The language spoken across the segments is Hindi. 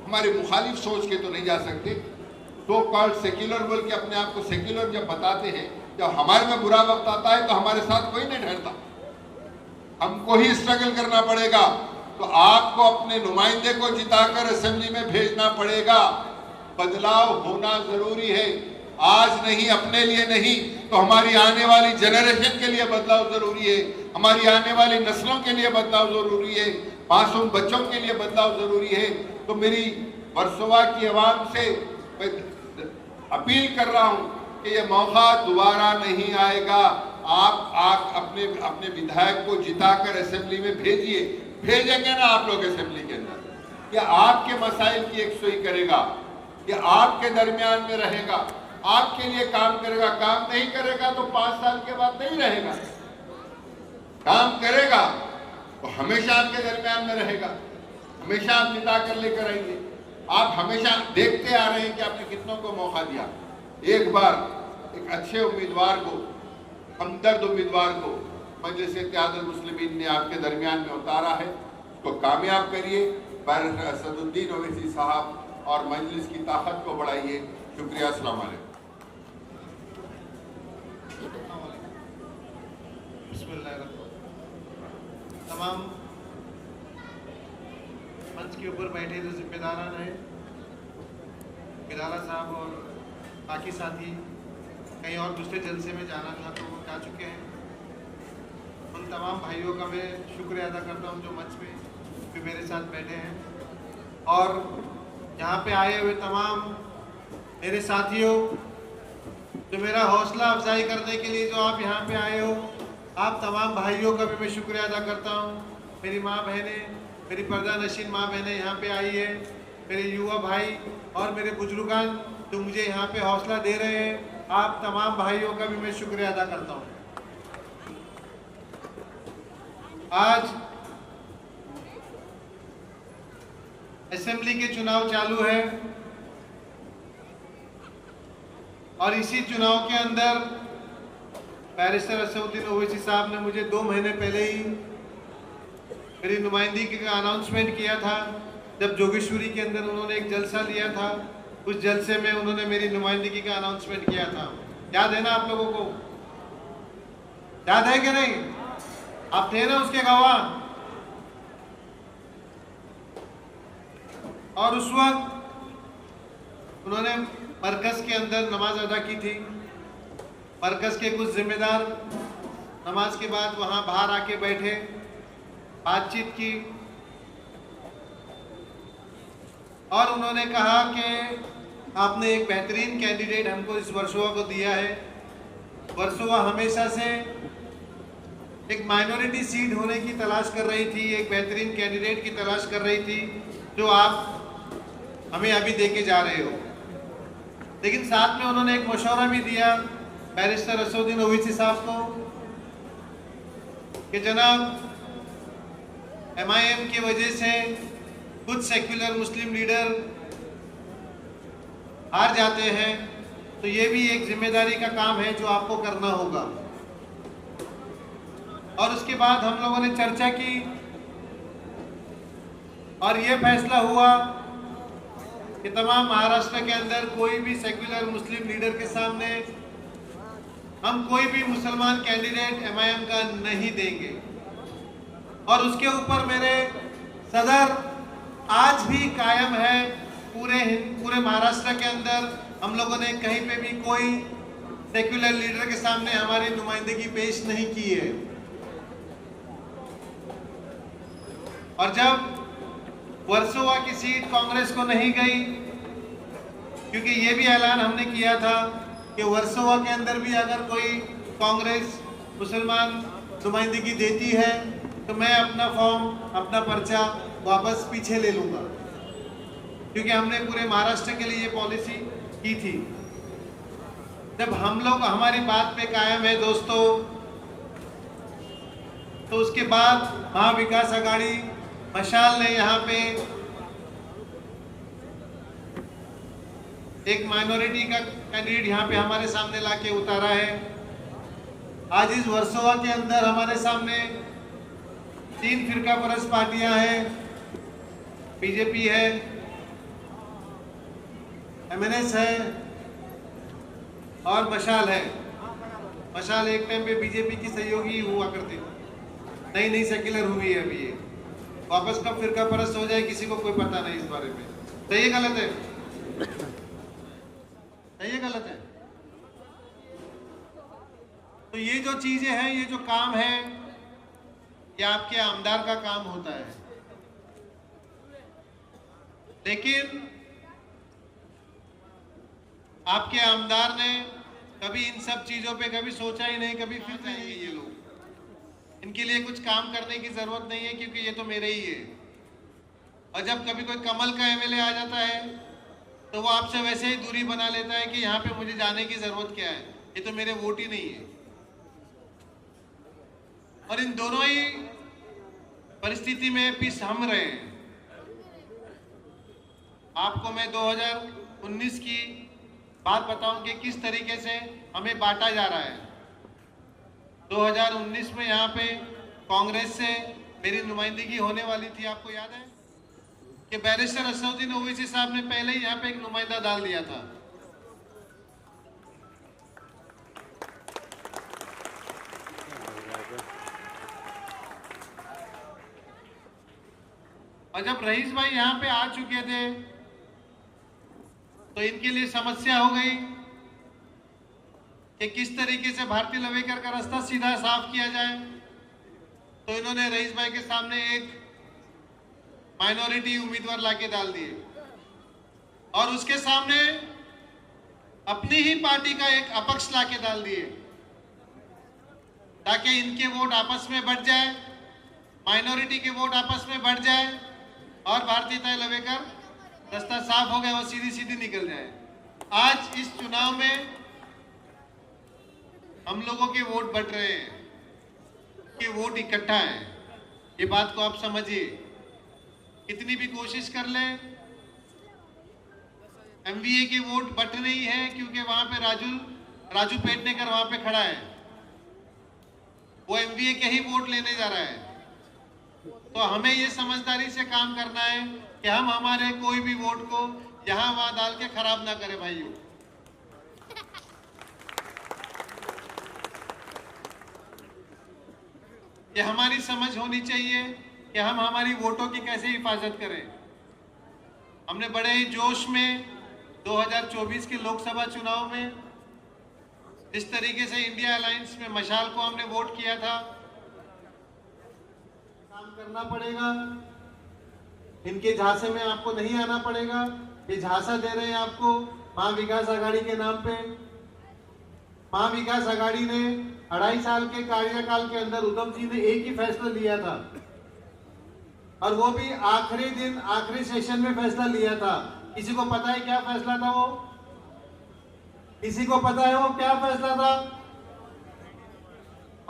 हमारे मुखालिफ सोच के तो नहीं जा सकते। तो कॉल्ड सेक्युलर बोल के अपने आप को सेक्युलर जब बताते हैं, जब हमारे में बुरा वक्त आता है तो हमारे साथ कोई नहीं ठहरता, हमको ही स्ट्रगल करना पड़ेगा। तो आपको अपने नुमाइंदे को जिताकर असेंबली में भेजना पड़ेगा। बदलाव होना जरूरी है, आज नहीं, अपने लिए नहीं तो हमारी आने वाली जनरेशन के लिए बदलाव जरूरी है, हमारी आने वाली नस्लों के लिए बदलाव जरूरी है, मासूम बच्चों के लिए बदलाव जरूरी है। तो मेरी वर्सोवा की आवाम से मैं अपील कर रहा हूं कि ये मौका दोबारा नहीं आएगा। आप अपने विधायक को जिताकर असेंबली में भेजिए। भेजेंगे ना आप लोग असेंबली के अंदर, क्या आपके मसाइल की एकसुई करेगा, या आपके दरमियान में रहेगा, आपके लिए काम करेगा। काम नहीं करेगा तो 5 साल के बाद नहीं रहेगा, काम करेगा तो हमेशा आपके दरमियान में रहेगा, हमेशा आप जिता कर लेकर आएंगे। आप हमेशा देखते आ रहे हैं कि आपने कितनों को मौका दिया। एक बार एक अच्छे उम्मीदवार को, हमदर्द उम्मीदवार को मजलिस इत्तेहादुल मुस्लिमीन ने आपके दरमियान में उतारा है, उसको कामयाब करिए। बैरिस्टर असदुद्दीन ओवैसी साहब और मजलिस की ताकत को बढ़ाइए। शुक्रिया, अस्सलाम वालेकुम। तमाम मंच के ऊपर बैठे जो जिम्मेदारान हैं, बिलाला साहब और बाकी साथी कहीं और दूसरे जलसे में जाना था तो वो जा चुके हैं। उन तमाम भाइयों का मैं शुक्रिया अदा करता हूं जो मंच पे भी मेरे साथ बैठे हैं, और यहाँ पे आए हुए तमाम मेरे साथियों, जो मेरा हौसला अफजाई करने के लिए जो आप यहाँ पे आए हो, आप तमाम भाइयों का भी मैं शुक्रिया अदा करता हूँ। मेरी माँ बहनें, मेरी पर्दा नशीन माँ बहनें यहाँ पे आई है, मेरे युवा भाई और मेरे बुजुर्गान जो मुझे यहाँ पे हौसला दे रहे हैं, आप तमाम भाइयों का भी मैं शुक्रिया अदा करता हूँ। आज असेंबली के चुनाव चालू है और इसी चुनाव के अंदर बैरिस्टर असदुद्दीन ओवैसी साहब ने मुझे 2 महीने पहले ही मेरी नुमाइंदगी का अनाउंसमेंट किया था। जब जोगेश्वरी के अंदर उन्होंने एक जलसा लिया था, उस जलसे में उन्होंने मेरी नुमाइंदगी का अनाउंसमेंट किया था। याद है ना आप लोगों को? याद है कि नहीं? आप थे ना उसके गवाह? और उस वक्त उन्होंने मरकज के अंदर नमाज अदा की थी। मरकज के कुछ जिम्मेदार नमाज के बाद वहां बाहर आके बैठे, बातचीत की और उन्होंने कहा कि आपने एक बेहतरीन कैंडिडेट हमको इस वर्सोवा को दिया है। वर्सोवा हमेशा से एक माइनॉरिटी सीट होने की तलाश कर रही थी, एक बेहतरीन कैंडिडेट की तलाश कर रही थी जो आप हमें अभी देके जा रहे हो। लेकिन साथ में उन्होंने एक मशवरा भी दिया बैरिस्टर असदुद्दीन ओवैसी साहब को कि जनाब, MIM की वजह से कुछ सेक्युलर मुस्लिम लीडर हार जाते हैं, तो ये भी एक जिम्मेदारी का काम है जो आपको करना होगा। और उसके बाद हम लोगों ने चर्चा की और ये फैसला हुआ कि तमाम महाराष्ट्र के अंदर कोई भी सेक्युलर मुस्लिम लीडर के सामने हम कोई भी मुसलमान कैंडिडेट MIM का नहीं देंगे। और उसके ऊपर मेरे सदर आज भी कायम है। पूरे महाराष्ट्र के अंदर हम लोगों ने कहीं पे भी कोई सेक्युलर लीडर के सामने हमारी नुमाइंदगी पेश नहीं की है। और जब वर्सोवा की सीट कांग्रेस को नहीं गई, क्योंकि ये भी ऐलान हमने किया था कि वर्सोवा के अंदर भी अगर कोई कांग्रेस मुसलमान नुमाइंदगी देती है तो मैं अपना फॉर्म, अपना पर्चा वापस पीछे ले लूँगा, क्योंकि हमने पूरे महाराष्ट्र के लिए ये पॉलिसी की थी। जब हम लोग हमारी बात पे कायम है दोस्तों, तो उसके बाद महाविकास आघाड़ी मशाल ने यहाँ पे एक माइनॉरिटी का कैंडिडेट यहाँ पे हमारे सामने लाके उतारा है। आज इस वर्सोवा के अंदर हमारे सामने 3 फिरका परस्त पार्टियां हैं। बीजेपी है, MNS है और मशाल है। मशाल एक टाइम पे बीजेपी की सहयोगी हुआ करती थी, नई नई सेक्युलर हुई है अभी ये। वापस कब फिरका परस्त हो जाए किसी को कोई पता नहीं इस बारे में। सही है गलत है? सही है गलत है? तो ये जो चीजें हैं, ये जो काम है, ये आपके आमदार का काम होता है। लेकिन आपके आमदार ने कभी इन सब चीजों पे कभी सोचा ही नहीं, कभी फिर जाएंगे ये लोग, इनके लिए कुछ काम करने की जरूरत नहीं है क्योंकि ये तो मेरे ही है। और जब कभी कोई कमल का MLA आ जाता है तो वो आपसे वैसे ही दूरी बना लेता है कि यहाँ पे मुझे जाने की जरूरत क्या है, ये तो मेरे वोट ही नहीं है। और इन दोनों ही परिस्थिति में पीस हम रहे हैं। आपको मैं 2019 की बात बताऊं कि किस तरीके से हमें बांटा जा रहा है। 2019 में यहाँ पे कांग्रेस से मेरी नुमाइंदगी होने वाली थी। आपको याद है कि बैरिस्टर असदुद्दीन ओवैसी साहब ने पहले ही यहाँ पे एक नुमाइंदा डाल दिया था। और जब रईस भाई यहाँ पे आ चुके थे तो इनके लिए समस्या हो गई कि किस तरीके से भारती लवेकर का रास्ता सीधा साफ किया जाए। तो इन्होंने रईस भाई के सामने एक माइनॉरिटी उम्मीदवार लाके डाल दिए और उसके सामने अपनी ही पार्टी का एक अपक्ष लाके डाल दिए ताकि इनके वोट आपस में बढ़ जाए, माइनॉरिटी के वोट आपस में बढ़ जाए और भारतीय लवेकर रास्ता साफ हो गया, वो सीधी सीधी निकल जाए। आज इस चुनाव में हम लोगों के वोट बढ़ रहे हैं, कि वोट इकट्ठा है, ये बात को आप समझिए। कितनी भी कोशिश कर लें, MVA के वोट बढ़ नहीं है क्योंकि वहां पे राजू पेडनेकर वहां पे खड़ा है, वो MVA के ही वोट लेने जा रहा है। तो हमें ये समझदारी से काम करना है कि हम हमारे कोई भी वोट को यहां वहां डाल के खराब ना करें भाइयों। ये हमारी समझ होनी चाहिए कि हम हमारी वोटों की कैसे हिफाजत करें। हमने बड़े ही जोश में 2024 के लोकसभा चुनाव में जिस तरीके से इंडिया अलायंस में मशाल को हमने वोट किया था, काम करना पड़ेगा। इनके झांसे में आपको नहीं आना पड़ेगा। ये झांसा दे रहे हैं आपको महा विकास आघाड़ी के नाम पे। महा विकास आघाड़ी ने 2.5 साल के कार्यकाल के अंदर उद्धव जी ने एक ही फैसला लिया था और वो भी आखिरी दिन आखिरी सेशन में फैसला लिया था। किसी को पता है क्या फैसला था वो? किसी को पता है वो क्या फैसला था?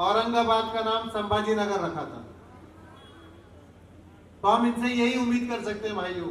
औरंगाबाद का नाम संभाजी नगर रखा था। तो हम इनसे यही उम्मीद कर सकते हैं भाइयों।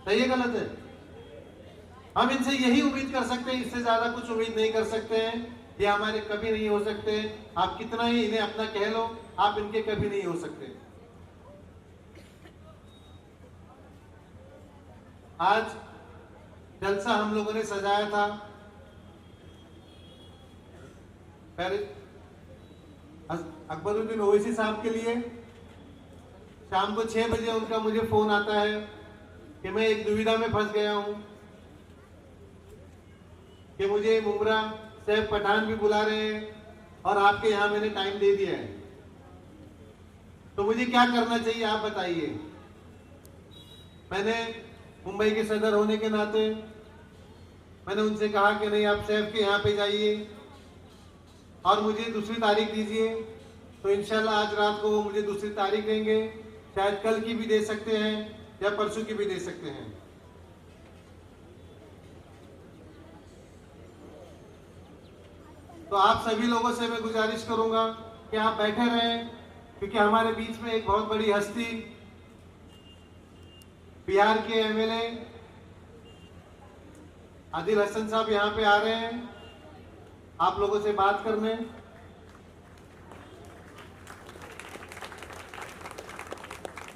सही है गलत है? हम इनसे यही उम्मीद कर सकते हैं, इससे ज्यादा कुछ उम्मीद नहीं कर सकते हैं। ये हमारे कभी नहीं हो सकते। आप कितना ही इन्हें अपना कह लो, आप इनके कभी नहीं हो सकते। आज जलसा हम लोगों ने सजाया था अकबरुद्दीन ओवैसी साहब के लिए। शाम को 6 बजे उनका मुझे फोन आता है कि मैं एक दुविधा में फंस गया हूं कि मुझे मुमरा सैफ पठान भी बुला रहे हैं और आपके यहां मैंने टाइम दे दिया है, तो मुझे क्या करना चाहिए आप बताइए। मैंने मुंबई के सदर होने के नाते मैंने उनसे कहा कि नहीं, आप सैफ के यहाँ पे जाइए और मुझे दूसरी तारीख दीजिए। तो इंशाल्लाह आज रात को वो मुझे दूसरी तारीख देंगे, शायद कल की भी दे सकते हैं या परसों की भी दे सकते हैं। तो आप सभी लोगों से मैं गुजारिश करूंगा कि आप बैठे रहें, क्योंकि हमारे बीच में एक बहुत बड़ी हस्ती बिहार के MLA आदिल हसन साहब यहाँ पे आ रहे हैं आप लोगों से बात करने।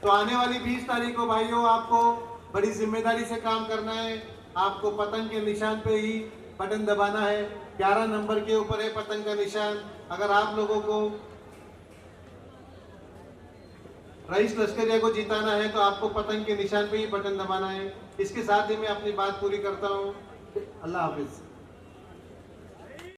तो आने वाली 20 तारीख को भाइयों आपको बड़ी जिम्मेदारी से काम करना है। आपको पतंग के निशान पे ही बटन दबाना है। 11 नंबर के ऊपर है पतंग का निशान। अगर आप लोगों को रईस लश्करिया को जिताना है तो आपको पतंग के निशान पे ही बटन दबाना है। इसके साथ ही मैं अपनी बात पूरी करता हूँ। अल्लाह हाफिज।